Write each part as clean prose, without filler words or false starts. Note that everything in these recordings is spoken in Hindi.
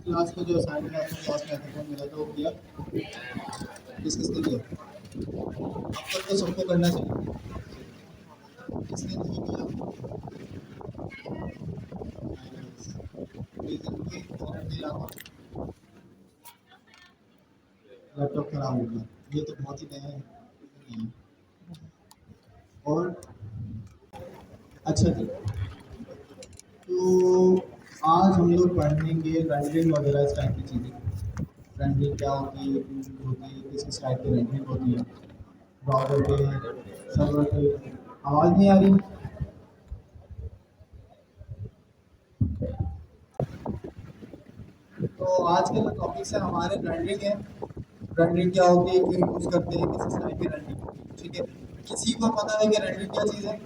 क्लास को जो असाइनमेंट आपको क्लास में हैकाथॉन मिला था वो किया? किस किसने किया? अब तक तो सबको करना चाहिए। किसने नहीं किया? रीजन के कारण के अलावा लैपटॉप खराब हो गया, ये तो बहुत ही नया है। और अच्छा जी, तो आज हम लोग पढ़ेंगे रेंडरिंग वगैरह इस टाइप की चीज़ें। रेंडरिंग क्या होती है, क्यों होती है, किस किस टाइप की रेंडरिंग होती है, ब्राउज़र पे, सर्वर पे। आवाज़ नहीं आ रही? तो आज के जो टॉपिक्स है हमारे रेंडरिंग है। रेंडरिंग क्या होती है, क्यों यूज़ करते हैं, किस टाइप की रेंडरिंग होती है, ठीक है। किसी को पता है कि रेंडरिंग क्या चीज़ है?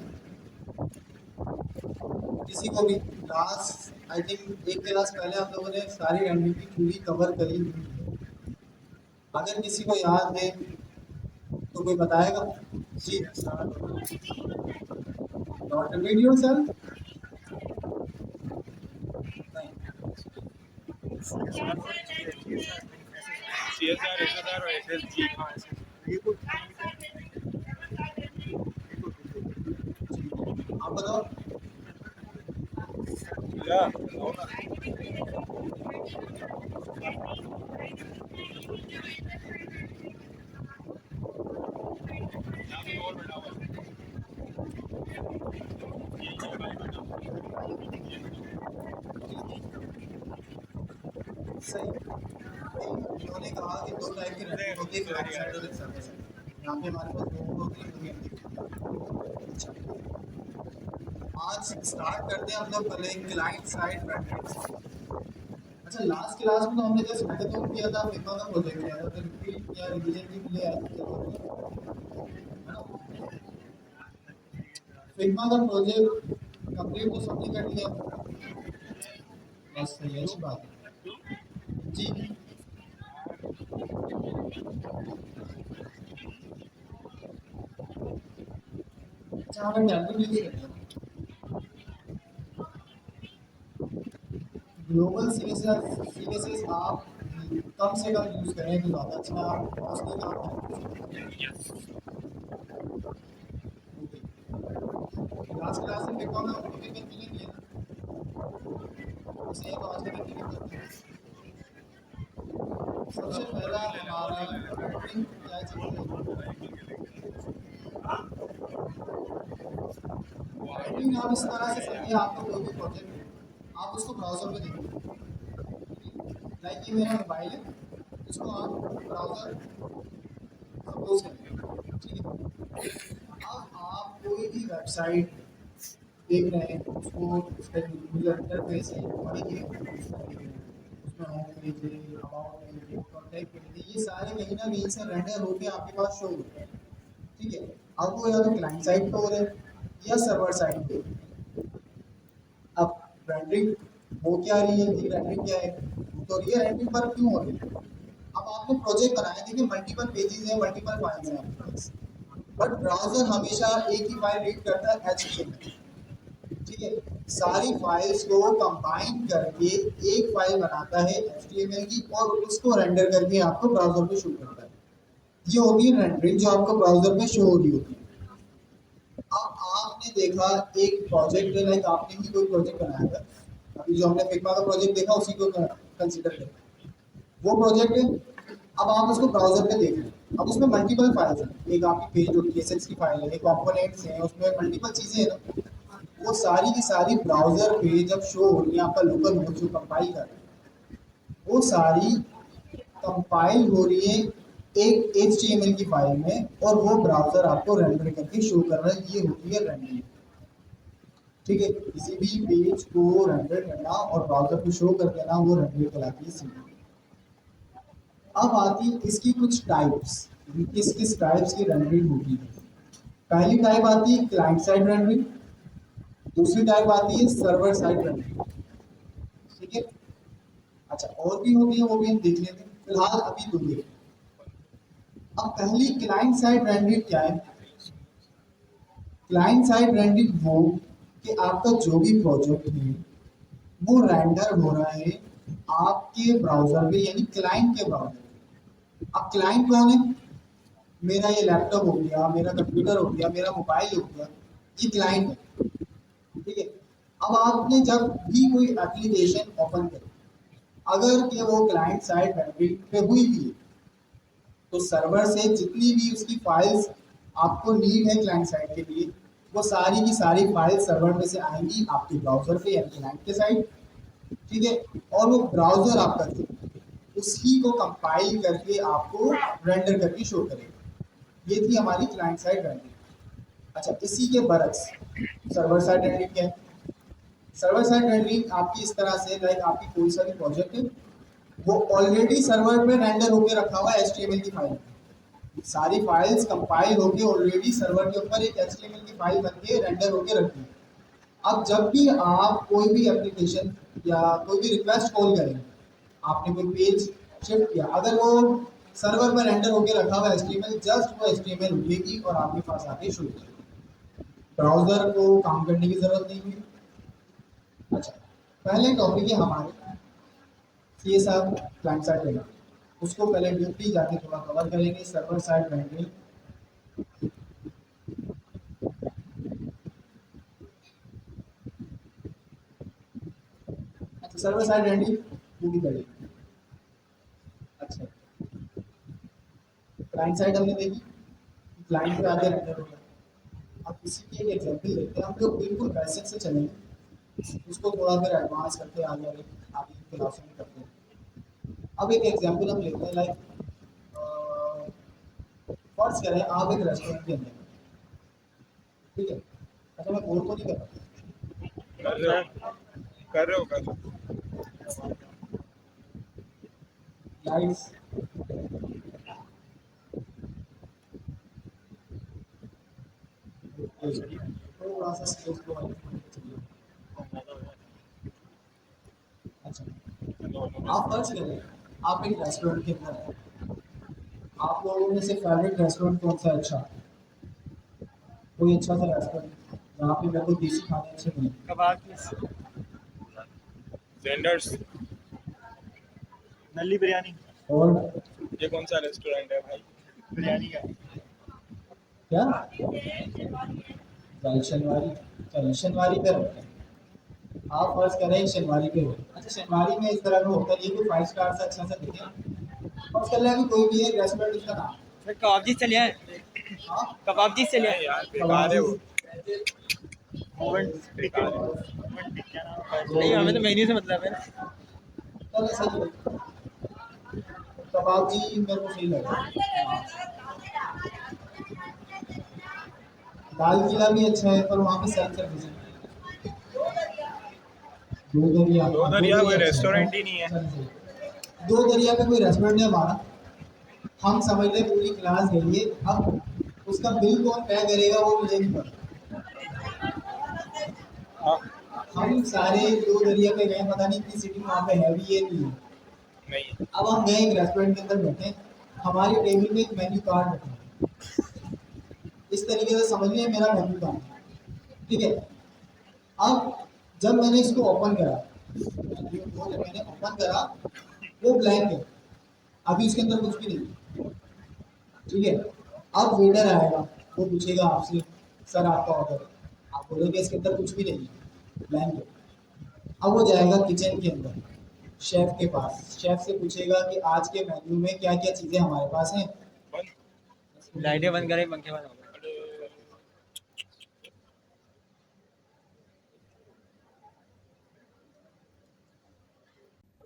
किसी को भी? लास्ट आई थिंक एक क्लास पहले हम लोगों ने सारी रेंडरिंग की पूरी कवर करी हुई है। अगर किसी को याद है तो कोई बताएगा? जी, नॉट रिपीट योरसेल्फ? नहीं। CSR, SSR और SSG। आप बताओ। या सही। उन्होंने कहा कि दो टाइप की रेंडरिंग होती है, क्लाइंट साइड और एक सर्वर साइड। यहाँ पे हमारे पास दो होती है। अच्छा, आज स्टार्ट करते हैं हम लोग पहले क्लाइंट साइड रेंडरिंग। अच्छा, लास्ट क्लास में तो हमने जस्ट हैकाथॉन किया था, फिग्मा का प्रोजेक्ट किया था, तो रिपीट या रिवीजन के लिए आई थी जरूरत नहीं, है ना। फिग्मा का प्रोजेक्ट कंप्लीट तो सबने कर लिया, बस सही है, अच्छी बात है जी। अच्छा, हमें टैबलेट यूज करते हैं। ग्लोबल सीएसएस आप कम से कम यूज करें तो ज़्यादा अच्छा, मोस्टली काम है। लास्ट क्लास में फिग्मा का प्रोजेक्ट कंप्लीट किया ना, उसे एक आज का कंप्लीट करते हैं। सबसे पहला हमारा रेंडरिंग क्या चीज़ है? रेंडरिंग आप इस तरह से समझिए, आपका कोई भी प्रोजेक्ट है, आप उसको ब्राउजर में देखिए। लाइक ये मेरा मोबाइल है, इसको आप ब्राउजर सपोज करें, ठीक है। अब आप कोई भी वेबसाइट देख रहे हैं, उसको उसका यूजर इंटरफेस है, पढ़िए, उसमें होम पेज है, अबाउट पेज है, कॉन्टैक्ट पेज है, ये सारे कहीं ना कहीं से रेंडर होकर आपके पास शो होते हैं, ठीक है। अब वो या तो क्लाइंट साइड पे हो रहे हैं या सर्वर साइड पे। अब रेंडरिंग हो क्या रही है, ये रेंडरिंग क्या है, तो ये रेंडरिंग पर क्यों हो रही है? अब आपने प्रोजेक्ट बनाया, देखिए मल्टीपल पेजेस हैं, मल्टीपल फाइल्स हैं आपके पास, बट ब्राउजर हमेशा एक ही फाइल रीड करता है, HTML, ठीक है। सारी फाइल्स को कंबाइन करके एक फाइल बनाता है HTML की, और उसको रेंडर करके आपको ब्राउजर पे शो करता है। ये होती है रेंडरिंग, जो आपको ब्राउजर पे शो हो रही होती है। अब आपने देखा एक प्रोजेक्ट है, लाइक आपने ही कोई प्रोजेक्ट बनाया था, अभी जो हमने फिग्मा का प्रोजेक्ट देखा उसी को कंसीडर करें, वो प्रोजेक्ट है। अब आप उसको ब्राउजर पे देख रहे हैं, अब उसमें मल्टीपल फाइल्स हैं, एक आपकी पेज और केसेस की फाइल है, एक कंपोनेंट्स हैं, उसमें मल्टीपल चीजें हैं ना, वो सारी की सारी ब्राउजर पे जब शो हो रही है, आपका लोकल होस्ट जो कंपाइल कर रहा है, वो सारी कंपाइल हो रही है एक HTML की फाइल में, और वो ब्राउजर आपको रेंडर करके शो कर रहा है, ये होती है रेंडरिंग, ठीक है। किसी भी पेज को रेंडर करना और ब्राउजर पे शो कर देना, वो रेंडरिंग कहलाती है सिंपल। अब आती है इसकी कुछ टाइप्स, किस किस टाइप्स की रेंडरिंग होती है। पहली टाइप आती है क्लाइंट साइड रेंडरिंग, दूसरी टाइप आती है सर्वर साइड रेंडरिंग, ठीक है। अच्छा, और भी होती है, वो भी हम देख लेते हैं, फिलहाल अभी दो देखें। अब पहली क्लाइंट साइड रेंडरिंग क्या है? क्लाइंट साइड रेंडरिंग वो कि आपका जो भी प्रोजेक्ट है वो रेंडर हो रहा है आपके ब्राउजर पे, यानी क्लाइंट के ब्राउजर। अब क्लाइंट कौन है? मेरा ये लैपटॉप हो गया, मेरा कंप्यूटर हो गया, मेरा मोबाइल हो गया, ये क्लाइंट है। ठीक है। अब आपने जब भी कोई एप्लीकेशन ओपन करी, अगर कि वो क्लाइंट साइड वेबसाइट पे हुई भी है, तो सर्वर से जितनी भी उसकी फाइल्स आपको नीड है क्लाइंट साइड के लिए, वो सारी की सारी फाइल्स सर्वर पे से आएंगी आपके ब्राउजर पे यानी क्लाइंट के साइड। ठीक है। और वो ब्राउजर आपका जो उसी को कंपाइल करके आपको रेंडर करके शो करेगा। ये थी हमारी क्लाइंट साइड रेंडरिंग। अच्छा, इसी के बरक्स सर्वर साइड रेंडरिंग क्या है? सर्वर साइड रेंडरिंग आपकी इस तरह से, लाइक आपकी कोई सा भी प्रोजेक्ट है, वो ऑलरेडी सर्वर पे रेंडर होके रखा हुआ है HTML की फाइल। सारी फाइल्स कंपाइल होके ऑलरेडी सर्वर के ऊपर एक HTML की फाइल बन के रेंडर होके रखी है। अब जब भी आप कोई भी एप्लीकेशन या कोई भी रिक्वेस्ट कॉल करें, आपने कोई पेज शिफ्ट किया, अगर वो सर्वर पर रेंडर होके रखा हुआ HTML, जस्ट वो HTML उठेगी और आपके पास आके शो करेगी। ब्राउजर को काम करने की जरूरत नहीं हुई। अच्छा, पहले टॉपिक है हमारे ये सब क्लाइंट साइड रेंडरिंग, उसको पहले डीपली जाके थोड़ा कवर करेंगे। सर्वर साइड रेंडरिंग, अच्छा सर्वर साइड रेंडरिंग पूरी करेंगे। अच्छा, क्लाइंट साइड हमने देखी, क्लाइंट पे आगे रेंडर हो गया। अब इसी की एक एग्जांपल लेते हैं, हम लोग बिल्कुल बेसिक से चलेंगे, उसको थोड़ा फिर एडवांस करते आगे आगे आगे क्लास में करते हैं। अब एक एग्जांपल हम लेते हैं, लाइक फर्ज करें आप एक रेस्टोरेंट के अंदर, ठीक है। अच्छा, मैं बोल तो नहीं कर रहा, कर रहे हो लाइट्स, थोड़ा सा स्पेस को अच्छा, आप फर्ज करें आप एक रेस्टोरेंट के अंदर हैं, आप लोगों में से फेवरेट रेस्टोरेंट कौन सा अच्छा है? कोई अच्छा सा रेस्टोरेंट जहाँ पे मेरे को देसी खाने अच्छे मिले। कबाब की जेंडर्स। नल्ली बिरयानी। और ये कौन सा रेस्टोरेंट है भाई? बिरयानी का क्या भाई? शनिवारी, चलो शनिवारी पे रखते हैं। आप फर्ज करें शनिवारी पे हो। अच्छा, शनिवारी में इस तरह का होता है, ये कोई 5 स्टार से अच्छा सा देखें। फर्ज कर लें कि कोई भी एक रेस्टोरेंट, उसका नाम फिर कबाब जी चले आए। हाँ कबाब जी चले नहीं आए। यार, बेकार है वो। नहीं, हमें तो मेन्यू से मतलब है। चलो सही है, कबाब जी मेरे को सही लगा। दाल किला भी अच्छा है, पर वहाँ पे सेल्फ सर्विस है। दो दरिया, दो दरिया कोई अच्छा है। रेस्टोरेंट ही नहीं है। चलो सही। दो दरिया पे कोई रेस्टोरेंट है हमारा, हम समझ लें पूरी क्लास गई है, अब उसका बिल कौन पे करेगा वो मुझे नहीं पता। हाँ, हम सारे दो दरिया पे गए, पता नहीं इतनी सिटी वहाँ पे है भी ये नहीं है। नहीं। अब हम गए एक रेस्टोरेंट के अंदर बैठे, हमारी टेबल में एक मेन्यू कार्ड रखा है। इस तरीके से समझ लिया मेरा मेन्यू कार्ड, ठीक है। अब जब मैंने इसको ओपन करा, जब मैंने ओपन करा वो ब्लैंक है, अभी इसके अंदर कुछ भी नहीं, ठीक है। अब वेटर आएगा, वो पूछेगा आपसे सर आपका ऑर्डर, आप बोलोगे इसके अंदर कुछ भी नहीं है, ब्लैंक है। अब वो जाएगा किचन के अंदर, शेफ के पास, शेफ से पूछेगा कि आज के मेन्यू में क्या क्या चीज़ें हमारे पास हैं। लाइटें बंद करें, पंखे बंद हो गए।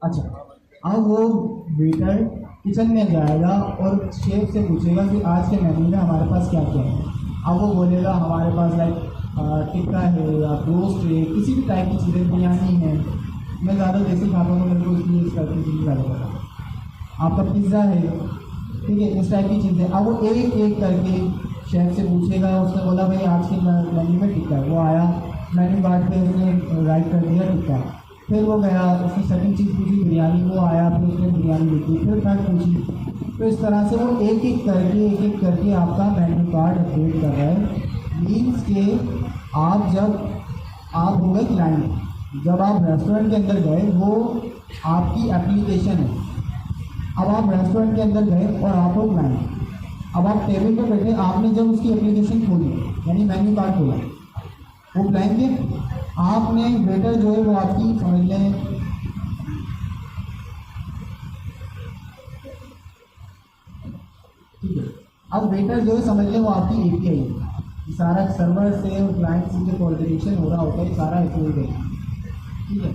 अच्छा, अब वो वेटर किचन में जाएगा और शेफ से पूछेगा कि आज के मेन्यू में हमारे पास क्या क्या है। अब वो बोलेगा हमारे पास लाइक टिक्का है या रोस्ट है, किसी भी टाइप की चीज़ें, बिरयानी है। मैं ज़्यादा देसी खाता हूँ, मेरे को इसलिए इस टाइप की चीज़ें ज़्यादा पता है। आपका पिज़्ज़ा है, ठीक है, इस टाइप की चीज़ें। अब वो एक एक करके शेफ से पूछेगा, उसने बोला भाई आज के मेन्यू में टिक्का है, वो आया मेन्यू कार्ड पे उसने राइट कर दिया टिक्का। फिर वो गया, उसने सेकंड चीज़ पूछी बिरयानी, वो आया, फिर उसने बिरयानी लिखी, फिर थर्ड पूछी। तो इस तरह से वो एक एक करके आपका मेन्यू कार्ड अपडेट कर रहा है। मीन्स के आप जब आप हो गए क्लाइंट, जब आप रेस्टोरेंट के अंदर गए, वो आपकी एप्लीकेशन है। अब आप रेस्टोरेंट के अंदर गए और आप हो क्लाइंट, अब आप टेबल पर बैठे, आपने जब उसकी एप्लीकेशन खोली यानी मेन्यू कार्ड खोला, वो क्लाइंट के आपने वेटर जो है वो आपकी समझ लें ठीक है। अब वेटर जो है समझ लें वो आपकी एपीआई है, सारा सर्वर से और क्लाइंट से जो कोऑर्डिनेशन हो रहा होता है सारा एपीआई है, ठीक है।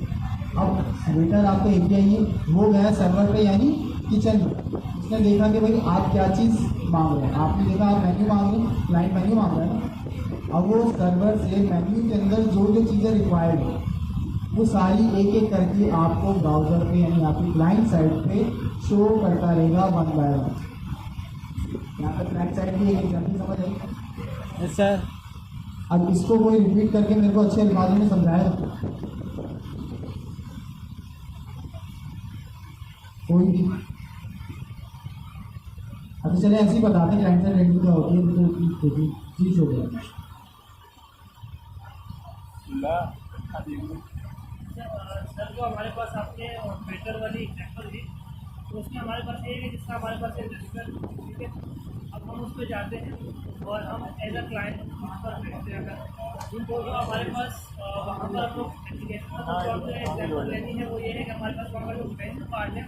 अब वेटर आपका एपीआई है, वो गया सर्वर पे यानी किचन में, उसने देखा कि भाई आप क्या चीज़ मांग रहे हैं, आपने देखा आप मेन्यू मांग रहे हैं, क्लाइंट मेन्यू मांग रहा है ना। अब वो सर्वर से मेन्यू के अंदर जो जो चीज़ें रिक्वायर्ड है वो सारी एक एक करके आपको ब्राउज़र पे यानी आपकी क्लाइंट साइड पे शो करता रहेगा वन बाय वन। यहाँ पर क्लाइंट साइड की एक एग्जाम्पल समझ आई। Yes sir. अब इसको कोई रिपीट करके मेरे को अच्छे अल्फाजों में समझाएगा कोई भी? अभी चले ऐसे ही बताते हैं क्लाइंट साइड रेंडरिंग क्या होती है, तो चीज हो गया। सर जो हमारे पास आपने वेटर वाली एग्जाम्पल दी, तो उसमें हमारे पास ये है जिसका हमारे पास एक रेस्टोरेंट, ठीक है। अब हम उस पर जाते हैं और हम एज अ क्लाइंट वहाँ पर भेजते हैं। अगर तो जो हमारे पास वहाँ पर हम लोग एग्जाम्पल लेनी है वो ये है कि हमारे पास वहाँ पर जो मेन्यू कार्ड है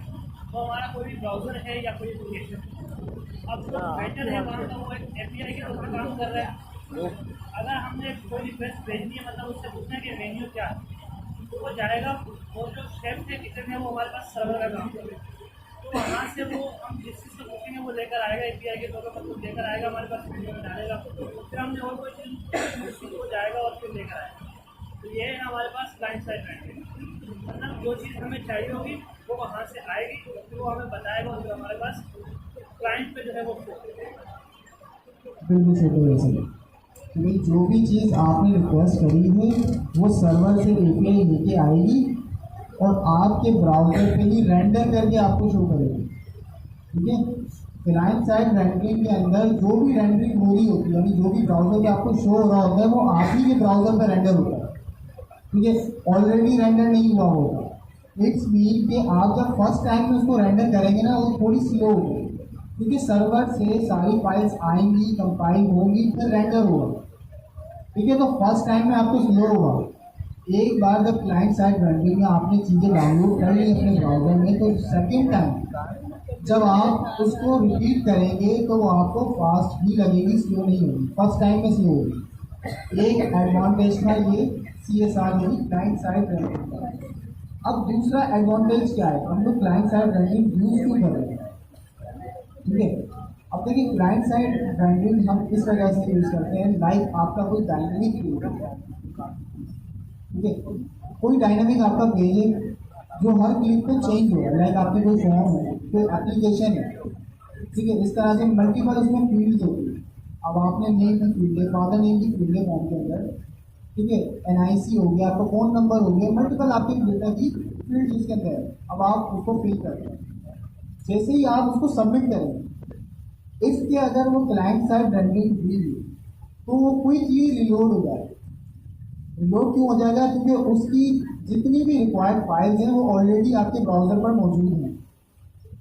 वो हमारा कोई भी ब्राउज़र है या कोई एप्लीकेशन। अब जो वेटर है वहाँ का वो एक एपीआई के तौर पर काम कर रहा है। अगर हमने कोई रिक्वेस्ट भेजनी है, मतलब उससे पूछना है कि मेन्यू क्या है, तो वो जाएगा, वो जो शेफ है किचन है वो हमारे पास सर्वर का काम कर रहा है, तो वहाँ से वो हम जिस चीज़ को पूछेंगे वो लेकर आएगा एपीआई के तौर पर, मतलब लेकर आएगा हमारे पास मेन्यू में डालेगा, फिर हमने और कोई चीज़ वो जाएगा और फिर लेकर आएगा। तो ये है हमारे पास क्लाइंट साइड रेंडरिंग, मतलब जो चीज़ हमें चाहिए होगी वो वहाँ से आएगी, फिर वो हमें बताएगा और फिर हमारे पास क्लाइंट पे जो है वो बिल्कुल छोटे वैसे कि जो भी चीज़ आपने रिक्वेस्ट करी है वो सर्वर से एपीआई लेके आएगी और आपके ब्राउज़र पे ही रेंडर करके आपको शो करेगी, ठीक है। क्लाइंट साइड रेंडरिंग के अंदर जो भी रेंडरिंग हो रही होती है यानी जो भी ब्राउज़र पे आपको शो हो रहा होता है वो आप ही के ब्राउज़र पे रेंडर होता है, ठीक है। ऑलरेडी रेंडर नहीं हुआ होगा। इट्स मीन कि आप जब फर्स्ट टाइम में उसको रेंडर करेंगे ना वो थोड़ी स्लो होगी, क्योंकि सर्वर से सारी फाइल्स आएंगी, कंपाइल होंगी, फिर रेंडर होगा, ठीक है। तो फर्स्ट टाइम में आपको स्लो होगा। एक बार जब क्लाइंट साइड रेंडरिंग में आपने चीज़ें डाउनलोड कर ली अपने ब्राउज़र में, तो सेकेंड टाइम जब आप उसको रिपीट करेंगे तो वो आपको फास्ट भी लगेगी, स्लो नहीं होगी, फर्स्ट टाइम में स्लो होगी। एक एडवांटेज था ये CSR यानी क्लाइंट साइड रेंडरिंग का। अब दूसरा एडवांटेज क्या है, हम लोग क्लाइंट साइड रेंडरिंग यूज क्यों कर रहे हैं, ठीक है। अब देखिए क्लाइंट साइड रेंडरिंग हम इस वजह से यूज़ करते हैं, लाइक आपका कोई डायनेमिक पेज है, ठीक है, कोई डायनेमिक आपका पेज है जो हर क्लिक पे चेंज हो रहा है, लाइक आपकी कोई फॉर्म है, कोई एप्लीकेशन है, ठीक है। इस तरह से मल्टीपल उसमें फील्ड्स होती है। अब आपने नेम की फील्ड है, फादर नेम की फील्ड है फॉर्म के अंदर, ठीक है, NIC हो गया, आपका फ़ोन नंबर हो गया, मल्टीपल आपके डेटा की फील्ड उसके अंदर है। अब आप उसको फिल करते हैं, जैसे ही आप उसको सबमिट करेंगे, इसके अगर वो क्लाइंट साइड रेंडरिंग हुई तो वो क्विकली रिलोड हो जाएगा। रिलोड क्यों हो जाएगा, क्योंकि उसकी जितनी भी रिक्वायर्ड फाइल्स हैं वो ऑलरेडी आपके ब्राउज़र पर मौजूद हैं।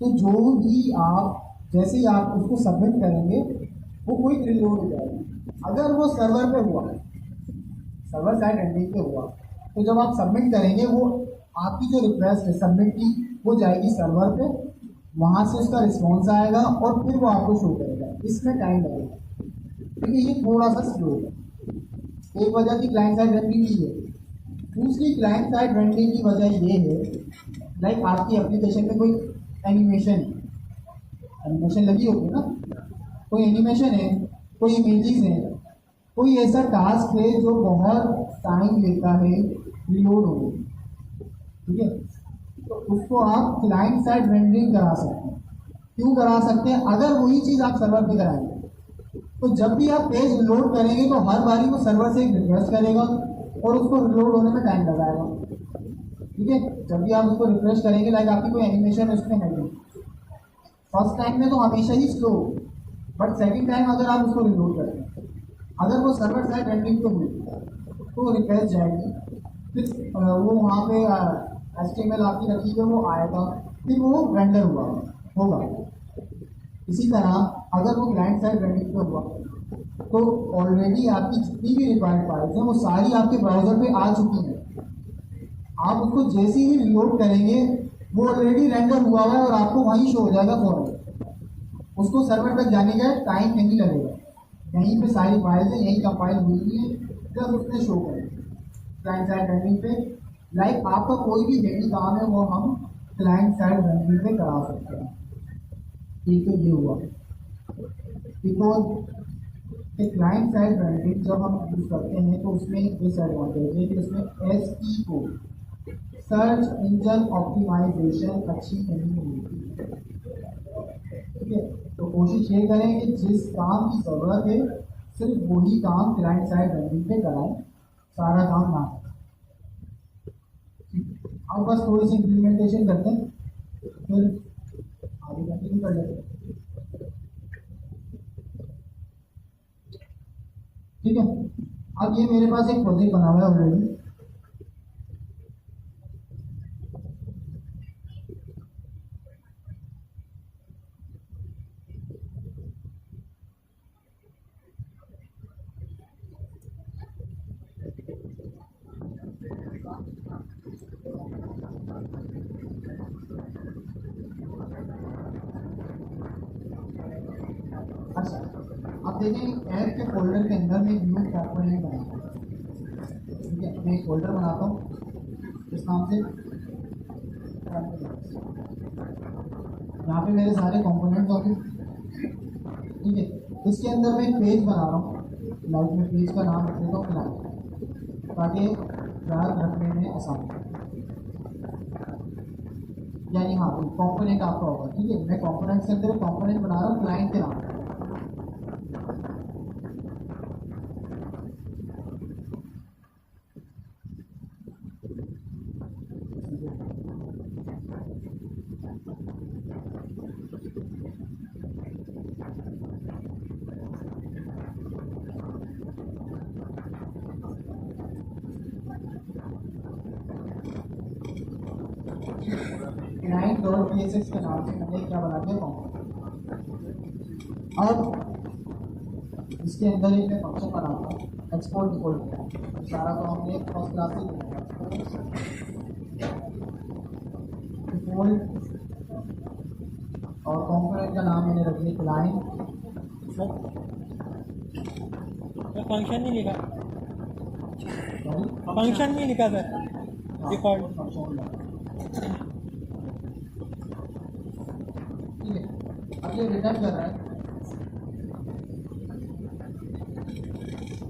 तो जो भी आप जैसे ही आप उसको सबमिट करेंगे वो क्विक रिलोड हो जाएगा। अगर वो सर्वर पे हुआ, सर्वर साइड रेंडरिंग पे हुआ, तो जब आप सबमिट करेंगे वो आपकी जो रिक्वेस्ट है सबमिट की वो जाएगी सर्वर पे, वहाँ से उसका रिस्पॉन्स आएगा और फिर वो आपको शो करेगा। इसमें टाइम लगेगा, क्योंकि ये थोड़ा सा स्लो है। एक वजह की क्लाइंट साइड रेंडरिंग की है। दूसरी क्लाइंट साइड रेंडरिंग की वजह ये है, लाइक आपकी एप्लीकेशन में कोई एनिमेशन लगी होगी ना, कोई एनिमेशन है, कोई इमेजेस है, कोई ऐसा टास्क है जो बहुत टाइम लेता है रिलोड होने, ठीक है। तो उसको आप क्लाइंट साइड रेंडरिंग करा सकते हैं। क्यों करा सकते हैं, अगर वही चीज़ आप सर्वर पे कराएंगे तो जब भी आप पेज लोड करेंगे तो हर बारी वो सर्वर से एक रिक्वेस्ट करेगा और उसको रिलोड होने में टाइम लगाएगा, ठीक है। जब भी आप उसको रिफ्रेश करेंगे, लाइक आपकी कोई एनिमेशन उसमें है, फर्स्ट टाइम में तो हमेशा ही स्लो, बट सेकंड टाइम अगर आप उसको रिलोड करेंगे, अगर वो सर्वर साइड रेंडरिंग पे हुई तो रिक्वेस्ट जाएगी, फिर वो वहाँ पे HTML आपकी रखी है वो आएगा, फिर वो रेंडर हुआ होगा। इसी तरह अगर वो क्लाइंट साइड रेंडरिंग पे हुआ तो ऑलरेडी आपकी जितनी भी रिक्वायर्ड फाइल्स हैं वो सारी आपके ब्राउजर पे आ चुकी हैं। आप उसको जैसे ही रिलोड करेंगे वो ऑलरेडी रेंडर हुआ है और आपको वहीं शो हो जाएगा फॉरवर्ड। उसको सर्वर तक जाने का टाइम नहीं लगेगा, यहीं पे सारी फाइल्स हैं, यहीं कंपाइल हुई है, जब उसने शो करें क्लाइंट साइड रेंडरिंग पे। लाइक आपका कोई भी हेवी काम है वो हम क्लाइंट साइड रेंडरिंग पे करा सकते हैं। ठीक है, ये हुआ बिकॉज क्लाइंट साइड रेंडरिंग जब हम यूज करते हैं तो उसमें डिसएडवांटेज है कि उसमें SEO सर्च इंजन ऑप्टिमाइजेशन अच्छी नहीं होती। ठीक है, तो कोशिश ये करें कि जिस काम की ज़रूरत है सिर्फ वही काम क्लाइंट साइड रेंडरिंग पे कराएं, सारा काम ना करें। अब बस थोड़ी सी इम्प्लीमेंटेशन करते हैं, फिर आगे कंटिन्यू कर लेते हैं। ठीक है, अब ये मेरे पास एक प्रोजेक्ट बना हुआ है ऑलरेडी। अच्छा, अब देखें ऐप के फोल्डर के अंदर में न्यू कंपोनेंट बनाता हूँ। ठीक है, मैं एक फोल्डर बनाता हूँ इस नाम से, यहाँ पे मेरे सारे कंपोनेंट्स होंगे। ठीक है, इसके अंदर मैं एक पेज बना रहा हूँ, लाइक में पेज का नाम रख देता हूँ क्लाइंट, ताकि याद रखने में आसान हो। यानी हाँ कंपोनेंट आपका होगा। ठीक है, मैं कंपोनेंट के अंदर कंपोनेंट बना रहा हूँ क्लाइंट के नाम। client.psx के नाम से मैंने क्या बना दिया कंपोनेंट। अब इसके अंदर एक मैं फंक्शन बनाता हूँ एक्सपोर्ट डिफॉल्ट, सारा तो हमने फर्स्ट क्लास से डिफॉल्ट, और कंपोनेंट का नाम मैंने रख दिया क्लाइंट। फंक्शन नहीं लिखा, फंक्शन नहीं लिखा सर, डिफॉल्ट फंक्शन। ठीक है, अब ये रिटर्न कर रहा है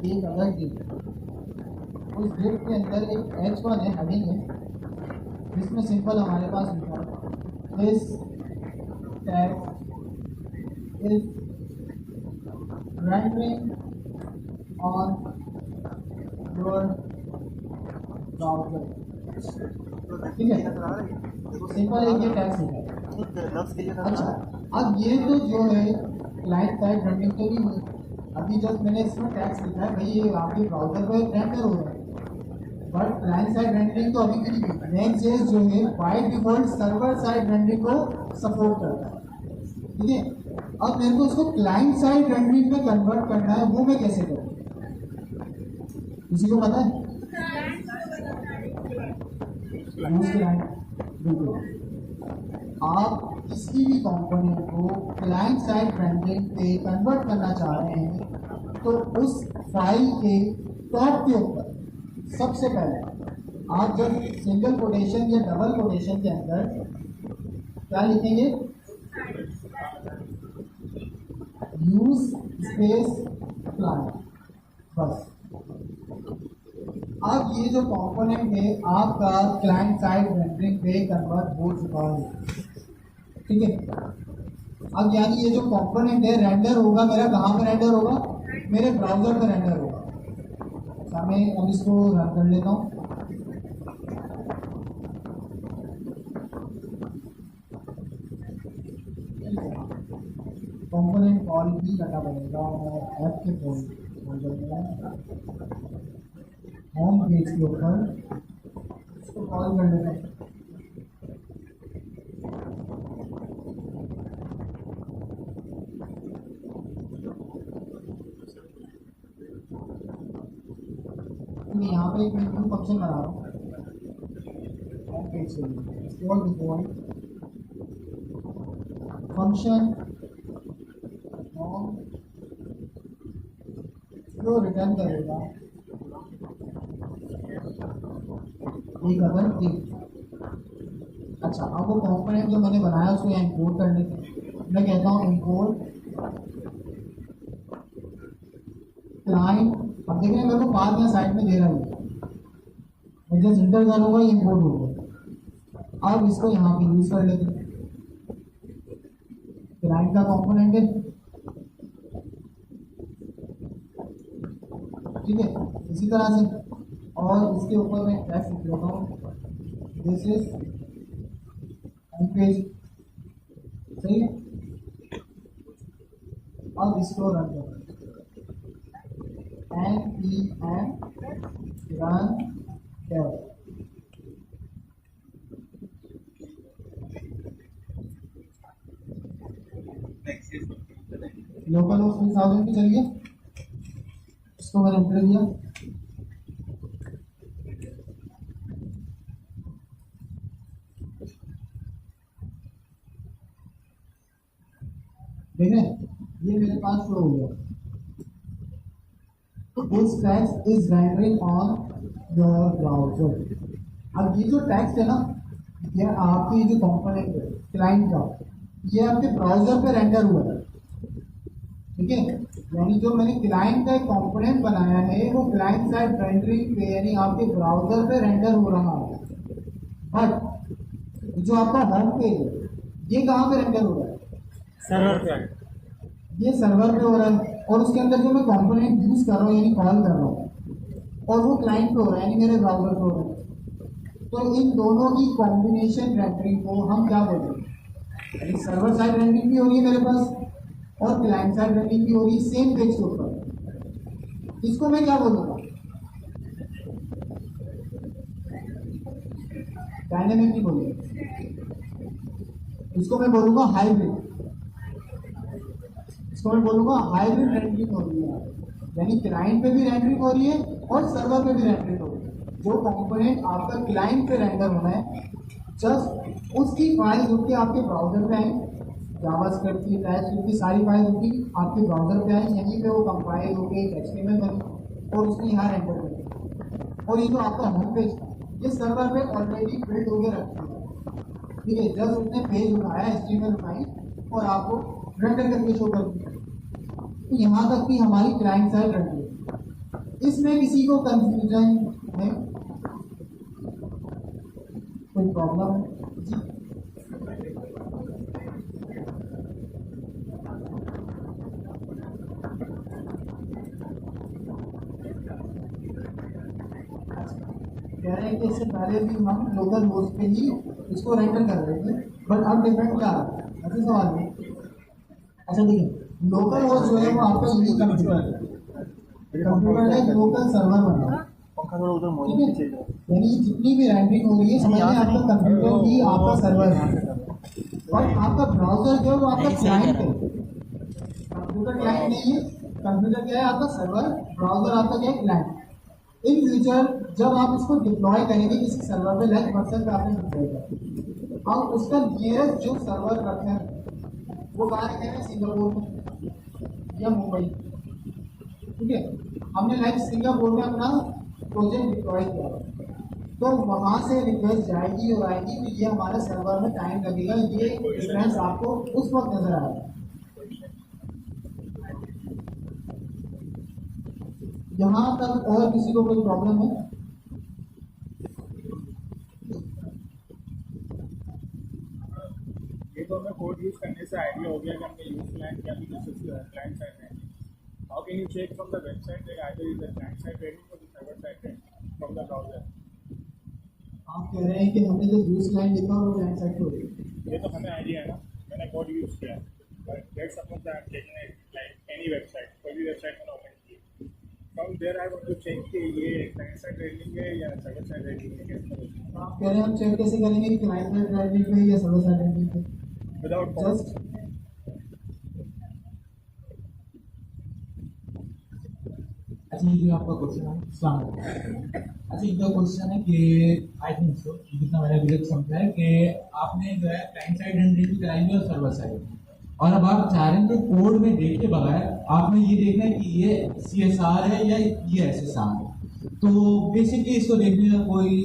एक अलग डिप, उस डिप के अंदर एक H1 है, हेडिंग है, जिसमें सिंपल हमारे पास लिखा है this tag is rendering on your browser. ठीक है, सिंपल एक ये टैग लिखा है। अच्छा, अब ये तो जो है क्लाइंट साइड रेंडरिंग तो नहीं हुई, अभी जब मैंने इसमें टैग्स लिखा है भाई ये आपके ब्राउजर पे रेंडर हो रहा है, बट क्लाइंट साइड रेंडरिंग तो अभी भी नहीं हुई। नेक्स्ट.js जो है by default server side rendering को सपोर्ट करता है। ठीक है, अब मेरे को उसको क्लाइंट साइड रेंडरिंग में कन्वर्ट करना है, वो मैं कैसे करूँ? किसी को पता है? बिल्कुल, आप किसी भी कंपोनेंट को क्लाइंट साइड रेंडरिंग पे कन्वर्ट करना चाह रहे हैं तो उस फाइल के टॉप के ऊपर सबसे पहले आप जब सिंगल कोटेशन या डबल कोटेशन के अंदर क्या लिखेंगे? यूज स्पेस क्लाइंट, बस। अब ये जो कंपोनेंट है आपका क्लाइंट साइड रेंडरिंग पे कन्वर्ट हो चुका है। ठीक है, अब यानी ये जो कंपोनेंट है रेंडर होगा मेरा कहाँ पे रेंडर होगा? मेरे ब्राउजर पे रेंडर होगा। अच्छा, मैं अब इसको रन कर लेता हूँ। कंपोनेंट कॉल भी करना पड़ेगा और ऐप के फोल्डर में होम पेज के ऊपर इसको कॉल कर लेते हैं। देखिए यहाँ पे एक मैं न्यू फंक्शन बना रहा हूँ होम पेज के लिए। स्क्रॉल डिफॉल्ट फंक्शन होम जो रिटर्न करेगा एक अदर थिंग। अच्छा, अब वो कंपोनेंट जो मैंने बनाया उसको यहाँ इंपोर्ट करने के मैं कहता हूँ इंपोर्ट क्लाइंट। अब देख रहे हैं मेरे को बाद में साइड में दे रहा है, मैं जस्ट इंटर करूँगा ये इंपोर्ट होगा। अब इसको यहाँ पे यूज कर लेते हैं, क्लाइंट का कंपोनेंट है, ठीक है। इसी तरह से और इसके ऊपर मैं टेक्स्ट लिख लेता हूँ, दिस इज होम पेज, सही है। अब इसको रन करो, npm run dev। Local host 3000 पे चलिए, इसको मैंने एंटर दिया। देख रहे हैं ये मेरे पास शो हो गया। This text is rendering on your browser। अब ये जो टेक्स्ट है ना, ये आपकी जो कंपोनेंट है क्लाइंट का, ये आपके ब्राउजर पे रेंडर हुआ है, ठीक है। यानी जो मैंने क्लाइंट का एक कंपोनेंट बनाया है वो क्लाइंट साइड रेंडरिंग पे यानी आपके ब्राउजर पे रेंडर हो रहा है। बट जो आपका होम पेज है ये कहाँ पे रेंडर हो रहा है? सर्वर पे। ये सर्वर पे हो रहा है और उसके अंदर जो मैं कंपोनेंट यूज कर रहा हूँ यानी कॉल कर रहा हूँ और वो क्लाइंट पे हो रहा है यानी मेरे ब्राउजर पे हो रहा है। तो इन दोनों की कॉम्बिनेशन रेंडरिंग को हम क्या बोलते हैं? यानी सर्वर साइड रेंडरिंग भी हो रही है मेरे पास और क्लाइंट साइड रेंडरिंग भी हो रही है सेम पेज के ऊपर। इसको मैं क्या बोलूँगा? डायनेमिक नहीं बोलूँगा, इसको मैं बोलूँगा हाइब्रिड। इसको मैं बोलूँगा हाइब्रिड रेंडरिंग हो रही है, यानी क्लाइंट पे भी रेंडरिंग हो रही है और सर्वर पे भी रेंडरिंग हो रही है। जो कंपोनेंट आपका क्लाइंट पे रेंडर होना है जस्ट उसकी फाइल जो कि आपके ब्राउजर पे आए, जावास्क्रिप्ट की टाइपस्क्रिप्ट की सारी फाइल जो कि आपके ब्राउजर पे आए, यहीं पे वो कंपाइल हो गई एचटीएमएल बनी और उसने यहाँ रेंडर कर दिया। और ये जो आपका होम पेज ये सर्वर पे ऑलरेडी बिल्ड हो गया रखा है, ठीक है। जस्ट उसने पेज उठाया, एचटीएमएल उठाई और आपको रेंडर करके शो कर दिया। तो यहाँ तक कि हमारी क्लाइंट साइड रेंडर। इसमें किसी को कंफ्यूजन है? कोई प्रॉब्लम है जी? कह रहे हैं कि इससे पहले भी हम लोकल होस्ट पे ही इसको रेंडर कर रहे थे, बट अब डिफरेंट क्या है? ऐसे सवाल है। अच्छा देखिए, लोकल होस्ट जो है वो आपका यूनिक कंप्यूटर है, कंप्यूटर है लोकल सर्वर बना है, ठीक है। यानी जितनी भी रेंडरिंग हो रही है समझ में आपका कंप्यूटर ही आपका सर्वर है और आपका ब्राउजर जो है वो आपका क्लाइंट है। कंप्यूटर क्लाइंट नहीं है, कंप्यूटर क्या है आपका सर्वर, ब्राउजर आपका क्या है क्लाइंट। इन फ्यूचर जब आप इसको डिप्लॉय करेंगे किसी सर्वर पे, लाइक पर्सन पे आपने डिप्लॉय किया और उसका नियरेस्ट जो सर्वर रखा है वो कहाँ रखे हैं? सिंगापुर में या मुंबई, ठीक है। हमने लाइक सिंगापुर में अपना प्रोजेक्ट डिप्लॉय किया तो वहाँ से रिक्वेस्ट जाएगी और आएगी, तो ये हमारे सर्वर में टाइम लगेगा। ये डिफरेंस आपको उस वक्त नजर आएगा। यहाँ तक और किसी को कोई प्रॉब्लम है? ये तो हमें कोड यूज करने से आइडिया हो गया कि हमने यूज क्लाइंट क्या भी client side rendering. How can you check from the website that either is the client side rendering और the server side rendering from the browser? आप कह रहे हैं कि हमने जो यूज क्लाइंट लिखा वो क्लाइंट साइड पे होगी। ये तो हमें आइडिया है ना, मैंने कोड यूज किया, but let's suppose that taking like any website, कोई भी वेबसाइट मैंने ओपन की, from there I want to check कि ये क्लाइंट साइड रेंडरिंग है या सर्वर साइड रेंडरिंग है। कैसे आप कह रहे हैं हम चेक कैसे करेंगे कि क्लाइंट साइड रेंडरिंग पे या सर्वर साइड रेंडरिंग पे? विदाउट जस्ट अच्छा ये जो आपका क्वेश्चन है अस्सलाम वालेकुम। अच्छा इनका क्वेश्चन है कि आई थिंक सो जितना मैंने अभी तक समझा है कि आपने जो है क्लाइंट साइड रेंडरिंग भी कराई है और सर्वर साइड, और अब आप चाह रहे हैं कि कोड में देख के बगैर आपने ये देखना है कि ये CSR है या ये SSR है। तो बेसिकली इसको देखने का कोई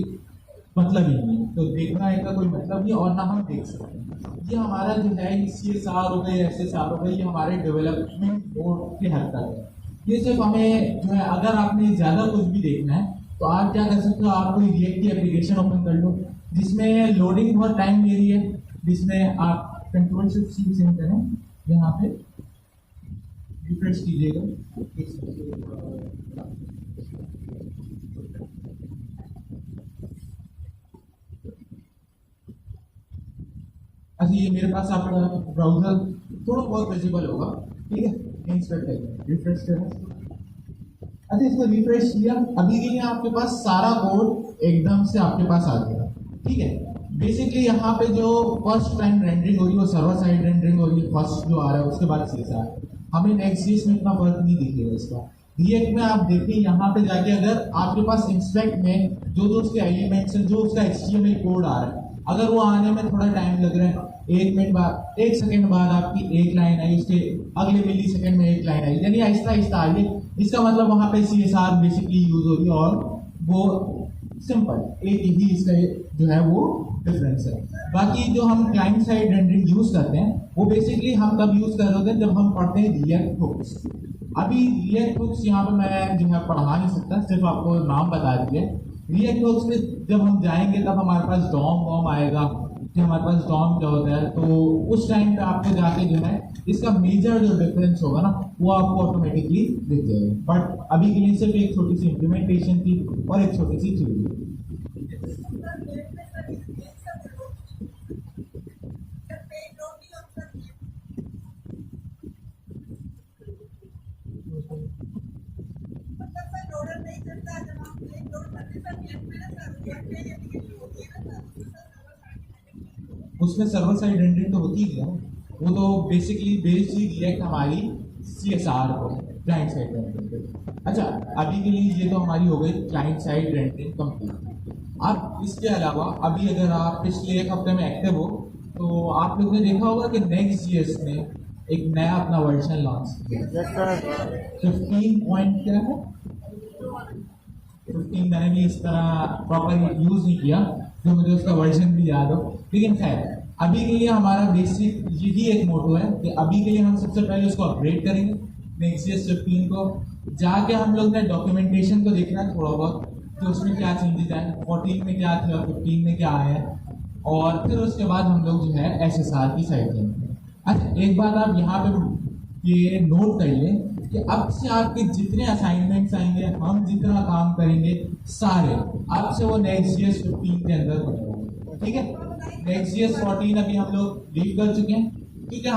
मतलब ही नहीं है, तो देखना का कोई मतलब नहीं और ना हम देख सकते हैं। ये हमारा जो है CSR हो गई SSR हो गई, ये हमारे डेवलपमेंट बोर्ड की हरकत है। ये सिर्फ हमें जो है अगर आपने ज़्यादा कुछ भी देखना है तो आप क्या कर सकते हो, आप कोई रिएक्ट की एप्लीकेशन ओपन कर लो जिसमें लोडिंग बहुत टाइम ले रही है, जिसमें आप कंट्रोल शिफ्ट सी सेंड करें, यहाँ पे रिफ्रेश कीजिएगा। अच्छा ये मेरे पास आपका ब्राउजर थोड़ा बहुत विजिबल होगा, ठीक है, इंस्टॉल करें, रिफ्रेश करें। अच्छा इसको रिफ्रेश किया, अभी के लिए आपके पास सारा कोड एकदम से आपके पास आ गया, ठीक है। बेसिकली यहाँ पे जो फर्स्ट टाइम रेंडरिंग हो रही है वो सर्वर साइड रेंडरिंग हो रही है, फर्स्ट जो आ रहा है उसके बाद CSR। हमें नेक्स्ट में इतना फर्क नहीं दिखेगा इसका। रिएक्ट में आप देखिए यहाँ पे जाके अगर आपके पास इंस्पेक्ट में जो जो उसके एलिमेंट्स हैं, जो उसका HTML कोड आ रहा है, अगर वो आने में थोड़ा टाइम लग रहा है, 1 मिनट बाद 1 सेकंड बाद आपकी एक लाइन आई, उसके अगले मिली सेकंड में एक लाइन आई, यानी आहिस्ता आहिस्ता आ गई, इसका मतलब वहाँ पे CSR बेसिकली यूज हो रही है और वो सिंपल एक ही इसका जो है वो डिफरेंस है। बाकी जो हम क्लाइंट साइड रेंडरिंग यूज करते हैं वो बेसिकली हम तब यूज कर रहे होते हैं जब हम पढ़ते हैं रिएक्ट हुक्स। अभी रिएक्ट हुक्स यहाँ पे मैं जो है पढ़ा नहीं सकता, सिर्फ आपको नाम बता दिए। रिएक्ट हुक्स में जब हम जाएंगे तब हमारे पास डॉम वॉम आएगा कि हमारे पास डॉम क्या होता है, तो उस टाइम पे आपको जाके जो है इसका मेजर जो डिफरेंस होगा ना वो आपको ऑटोमेटिकली दिख जाएगा। बट अभी के लिए सिर्फ एक छोटी सी इम्प्लीमेंटेशन थी और एक छोटी सी थ्योरी। उसमें सर्वर साइड रेंडरिंग तो होती ही है, वो तो बेसिकली बेस्ड ही रिएक्ट हमारी CSR को क्लाइंट साइड रेंडरिंग पे। अच्छा अभी के लिए ये तो हमारी हो गई क्लाइंट साइड रेंडरिंग कंप्लीट। अब इसके अलावा अभी अगर आप पिछले एक हफ्ते में एक्टिव हो तो आप लोग ने देखा होगा कि Next.js ने एक नया अपना वर्जन लॉन्च किया। 15 पॉइंट क्या है, 15 मैंने भी इस तरह प्रॉपर यूज नहीं किया तो मुझे उसका वर्जन भी याद हो, लेकिन खैर अभी के लिए हमारा बेसिक यही एक मोटो है कि अभी के लिए हम सबसे पहले उसको अपग्रेड करेंगे Next.js 15 को। जाके हम लोग ने डॉक्यूमेंटेशन को देखना है थोड़ा बहुत कि उसमें क्या चेंजेस आए, 14 में क्या थे और 15 में क्या आए हैं, और फिर उसके बाद हम लोग जो है SSR की साइड जाएंगे। अच्छा एक बात आप यहाँ पे ये नोट कर लें कि अब से आपके जितने असाइनमेंट्स आएंगे, हम जितना काम करेंगे सारे अब से वो Next.js 15 के अंदर बनेगा, ठीक है। Next.js 14 अभी हम लोग लीव कर चुके हैं क्योंकि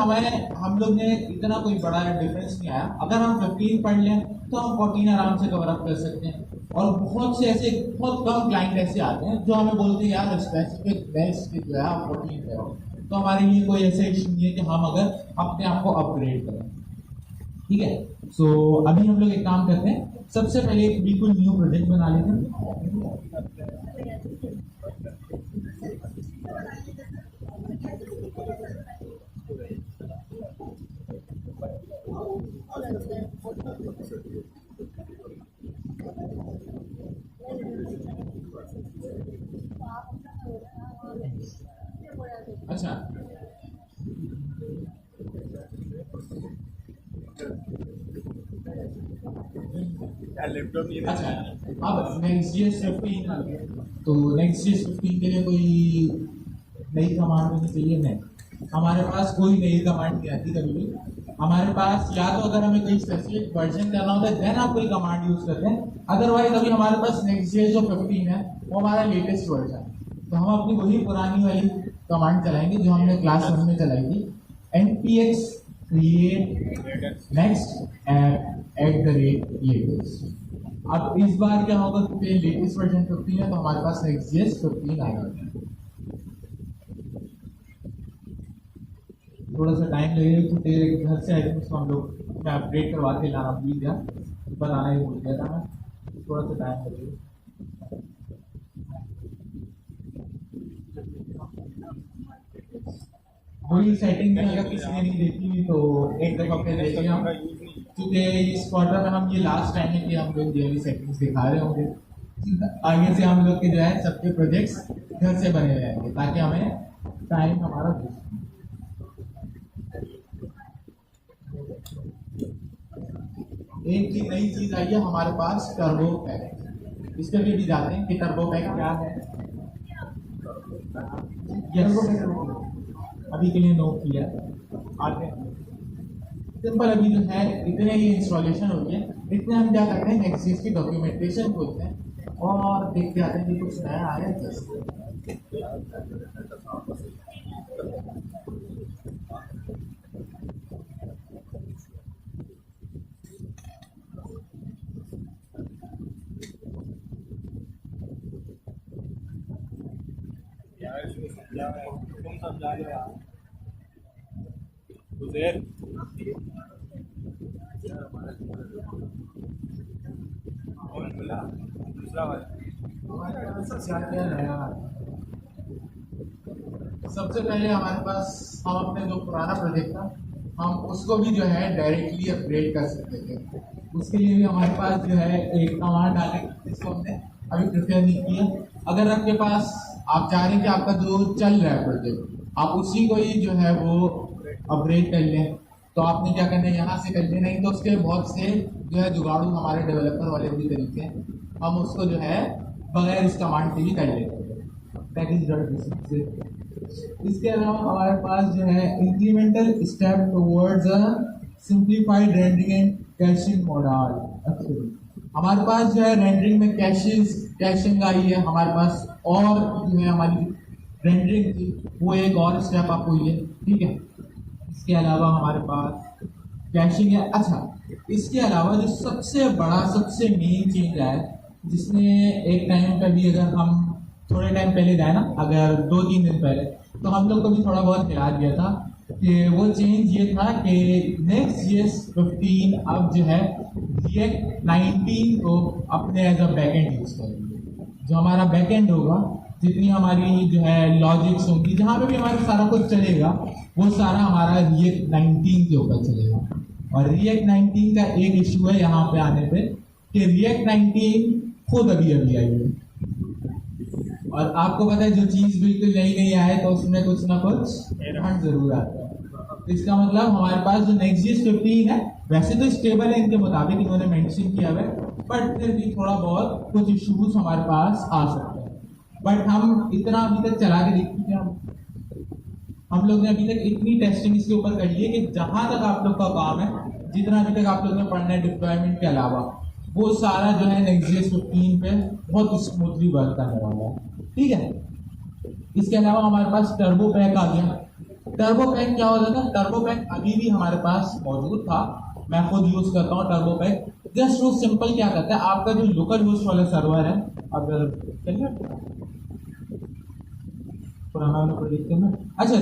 हम लोग ने इतना कोई बड़ा डिफरेंस नहीं आया। अगर हम 15 पढ़ लें तो हम 14 आराम से कवर अप कर सकते हैं। और बहुत से ऐसे बहुत कम क्लाइंट ऐसे आते हैं जो हमें बोलते हैं यार स्पेसिफिक बेस्ट जो है आप 14 पे हो, तो हमारे लिए कोई ऐसा इशू नहीं है कि हम अगर अपने आप को अपग्रेड करें, ठीक है। सो अभी हम लोग एक काम करते हैं, सबसे पहले एक बिल्कुल न्यू प्रोजेक्ट बना लेते हैं। अच्छा अच्छा अब Next.js 15 तो Next.js 15 के लिए कोई नई कमांड होनी चाहिए? नहीं, हमारे पास कोई नई कमांड नहीं आती कभी भी। हमारे पास या तो अगर हमें कोई स्पेसिफिक वर्जन करना होता है देन आप कोई कमांड यूज करते हैं, अदरवाइज अभी हमारे पास Next.js जो 15 है वो हमारा लेटेस्ट वर्जन है, तो हम अपनी वही पुरानी वाली कमांड चलाएंगे जो हमने क्लास 1 में चलाई थी, npx create next @latest। अब इस बार क्या होगा क्योंकि लेटेस्ट वर्जन 15 है तो हमारे पास Next.js 15 आएगा। थोड़ा सा टाइम लगेगा क्योंकि घर से आइटम्स को हम लोग अपडेट करवा के लाना भूल गया, बताना ही भूल गया था मैं, थोड़ा सा टाइम लगेगा। वही सेटिंग में अगर किसी ने नहीं देखी हुई तो एक दफा फिर देख लिया, क्योंकि इस क्वार्टर में हम ये लास्ट टाइम है कि हम लोग जो है सेटिंग्स दिखा रहे होंगे। आगे से हम लोग के जो है सबके प्रोजेक्ट्स घर से बने रहेंगे ताकि हमें टाइम हमारा एक चीज नई चीज आई है हमारे पास, टर्बो पैक। इस पे भी जाते हैं कि टर्बो पैक क्या है। अभी के लिए नो किया, आगे सिंपल अभी जो है इतने ही इंस्टॉलेशन होती है, इतने हम क्या करते हैं नेक्सट की डॉक्यूमेंटेशन खोलते हैं और देखते आते हैं कि कुछ नया आया है। यार इसमें समझा है, तुम समझा रहे हो यार उधर कौन बोला दूसरा वाला सबसे पहले हमारे पास हम अपने जो पुराना प्रोजेक्ट था हम उसको भी जो है डायरेक्टली अपग्रेड कर सकते थे। उसके लिए भी हमारे पास जो है एक कमांड डाले जिसको हमने अभी प्रिपेयर नहीं किया। अगर आपके पास आप चाह रहे हैं कि आपका जो चल रहा है प्रोजेक्ट आप उसी को ही जो है वो अपग्रेड कर लें, तो आपने क्या करना है यहाँ से कर लेना। नहीं तो उसके बहुत से जो है जुगाड़ू हमारे डेवलपर वाले भी तरीके हैं, हम उसको जो है बगैर इस कमांड के भी कर लेते हैं। दैट इज इसके अलावा हमारे पास जो है incremental step towards a simplified rendering and caching model. हमारे पास जो है रेंडरिंग में कैशिंग आई है हमारे पास, और जो है हमारी रेंडरिंग थी वो एक और स्टेप अप हुई है, ठीक है। इसके अलावा हमारे पास कैशिंग है। अच्छा, इसके अलावा जो सबसे बड़ा सबसे मेन चेंज है जिसने एक टाइम पे भी अगर हम थोड़े टाइम पहले जाए ना, अगर 2-3 दिन पहले, तो हम लोग को भी थोड़ा बहुत ख्याल दिया था कि वो चेंज ये था कि Next.js 15 अब जो है React 19 को अपने एज अ बैकएंड यूज करेंगे। जो हमारा बैकएंड होगा, जितनी हमारी जो है लॉजिक्स होंगी, जहाँ पे भी हमारा सारा कुछ चलेगा वो सारा हमारा React 19 के ऊपर चलेगा। और React 19 का एक इशू है यहाँ पे आने पे कि React 19 खुद अभी आई है, और आपको पता है जो चीज बिल्कुल नई आए तो उसमें कुछ ना कुछ एरर जरूर आता है। इसका मतलब हमारे पास जो Next.js 15 है वैसे तो स्टेबल है इनके मुताबिक, इन्होंने मेंशन किया है, बट फिर भी थोड़ा बहुत कुछ इश्यूज हमारे पास आ सकते हैं। बट हम इतना अभी तक चला के देखते हैं, हम लोग ने अभी तक इतनी टेस्टिंग इसके ऊपर कर ली है कि जहां तक आप लोग का काम है, जितना अभी तक आप लोग ने पढ़ना है डिप्लॉयमेंट के अलावा, वो सारा जो है Next.js 15 पे बहुत स्मूथली वर्क करने वाला है, ठीक है। इसके अलावा हमारे पास टर्बो पैक आ गया। टर्बो पैक क्या होता था? टर्बो पैक अभी भी हमारे पास मौजूद था, मैं खुद यूज करता हूँ टर्बो पैक। जस्ट वो सिंपल क्या करता है, आपका जो लोकल होस्ट वाला सर्वर है, अगर पुराना वाला प्रोजेक्ट में, अच्छा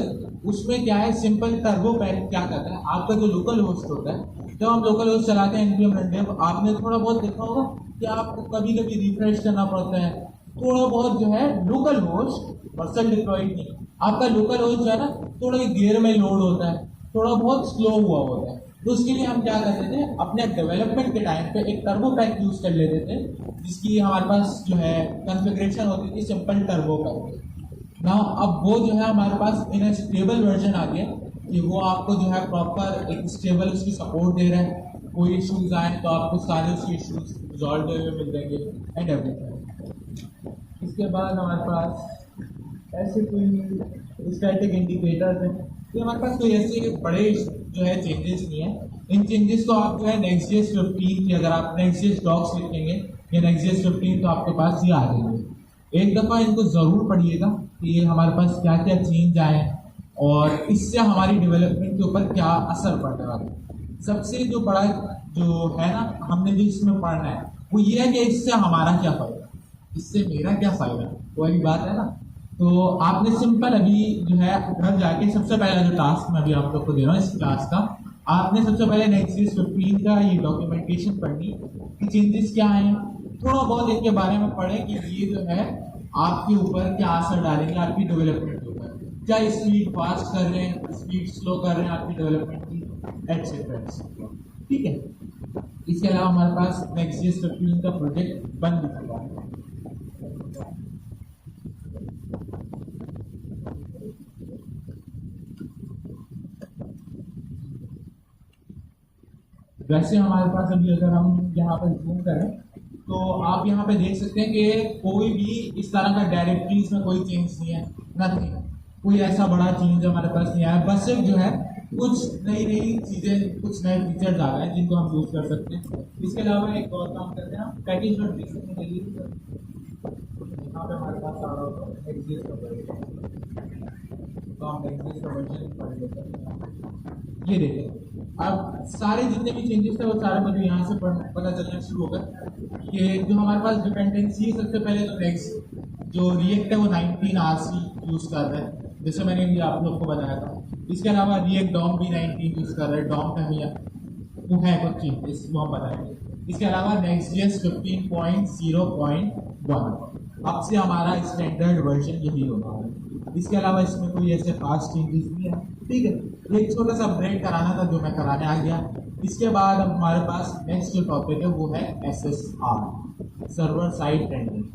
उसमें क्या है, सिंपल टर्बो पैक क्या करता है, आपका जो लोकल होस्ट होता है, जब हम लोकल होस्ट चलाते हैं npm run, आपने थोड़ा बहुत देखा होगा कि आपको कभी कभी रिफ्रेश करना पड़ता है, थोड़ा बहुत जो है लोकल होस्ट वर्चुअल डिप्लॉयड नहीं, आपका लोकल होस्ट जो है ना थोड़ा देर में लोड होता है, थोड़ा बहुत स्लो हुआ होता है। तो उसके लिए हम क्या करते थे, अपने डेवलपमेंट के टाइम पे एक टर्बो पैक यूज कर लेते थे, जिसकी हमारे पास जो है कॉन्फ़िगरेशन होती थी सिंपल टर्बो पैक। ना अब वो जो है हमारे पास इन स्टेबल वर्जन आ गया कि वो आपको जो है प्रॉपर एक स्टेबल उसकी सपोर्ट दे रहा है, कोई इश्यूज आए तो आपको सारे उसके इश्यूज रिजॉल्व हुए मिल जाएंगे एंड एवरीथिंग। इसके बाद हमारे पास ऐसे कोई स्टैटिक इंडिकेटर्स हैं, तो हमारे पास कोई ऐसे बड़े जो है चेंजेस नहीं है। इन चेंजेस को आप जो है Next.js 15 की अगर आप Next.js डॉक्स लिखेंगे या Next.js 15 तो आपके पास ये आ जाएंगे। एक दफ़ा इनको ज़रूर पढ़िएगा कि ये हमारे पास क्या क्या चेंज आए और इससे हमारी डेवलपमेंट के ऊपर क्या असर पड़ने वाला है। सबसे जो बड़ा जो है ना, हमने जो इसमें पढ़ना है वो ये है कि इससे हमारा क्या फ़ायदा, इससे मेरा क्या फ़ायदा, वही बात है ना। तो आपने सिंपल अभी जो है घर जाके सबसे पहला जो टास्क मैं अभी आप लोग को दे रहा हूँ इस क्लास का, आपने सबसे पहले नेक्स्ट 15 का ये डॉक्यूमेंटेशन पढ़नी कि चेंजेस क्या हैं, थोड़ा बहुत इनके बारे में पढ़ें कि ये जो है आपके ऊपर क्या असर डालेंगे आपकी डेवलपमेंट के ऊपर, क्या स्पीड फास्ट कर रहे हैं, स्पीड स्लो कर रहे हैं आपकी डेवलपमेंट की, एटसेट्रा। ठीक है, इसके अलावा हमारे पास नेक्स्ट 15 का प्रोजेक्ट बन भी चुका है। वैसे हमारे पास अभी अगर हम यहाँ पर जूम करें तो आप यहाँ पे देख सकते हैं कि कोई भी इस तरह का डायरेक्टरीज में कोई चेंज नहीं है, नथिंग, कोई ऐसा बड़ा चेंज हमारे पास नहीं आया। बस सिर्फ जो है कुछ नई नई चीज़ें, कुछ नए फीचर्स आ गए हैं जिनको हम यूज़ कर सकते हैं। इसके अलावा एक और काम करते हैं, पैकेज में देख सकते हैं यहाँ पे हमारे पास आ रहा होगा एग्जिस्ट तो हम एग्जिस्ट का वर्जन पढ़ लेते हैं। ये देखें, अब सारे जितने भी चेंजेस थे वो सारे मुझे यहाँ से पता चलना शुरू होगा कि जो हमारे पास डिपेंडेंसी है, सबसे पहले तो नेक्स्ट जो रिएक्ट है वो 19 RC यूज़ कर रहा है, जैसे मैंने भी आप लोग को बताया था। इसके अलावा रिएक्ट डॉम भी 19 यूज़ कर रहा है, डॉम का भैया वो है कुछ चेंजेस वो हम बताएंगे। इसके अलावा नेक्स्ट.js 15.0.1 अब से हमारा स्टैंडर्ड वर्जन यही होगा। इसके अलावा इसमें कोई ऐसे खास चेंजेस नहीं है। ठीक है, एक छोटा सा अपग्रेड कराना था जो मैं कराने आ गया। इसके बाद अब हमारे पास नेक्स्ट जो टॉपिक है वो है SSR, server side rendering.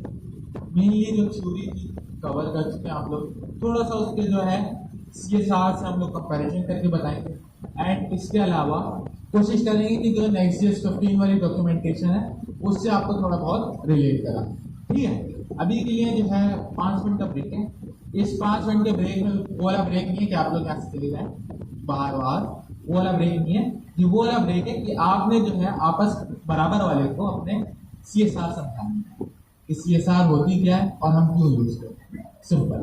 Mainly जो थ्योरी थी कवर कर चुके हैं आप लोग, थोड़ा सा उसके जो है CSR से हम लोग कंपैरिजन करके बताएंगे। एंड इसके अलावा कोशिश करेंगे कि जो नेक्स्ट.js 15 वाली डॉक्यूमेंटेशन है उससे आपको थोड़ा बहुत रिलेट करा। ठीक है, अभी के लिए जो है 5 मिनट का ब्रेक है। इस 5 मिनट के ब्रेक में वो वाला ब्रेक नहीं है कि आप लोग यहाँ से चले जाए बाहर, वो वाला ब्रेक नहीं है। ये वो वाला ब्रेक है कि आपने जो है आपस बराबर वाले को अपने CSR समझाना है कि CSR होती क्या है और हम क्यों यूज करते हैं। सिंपल।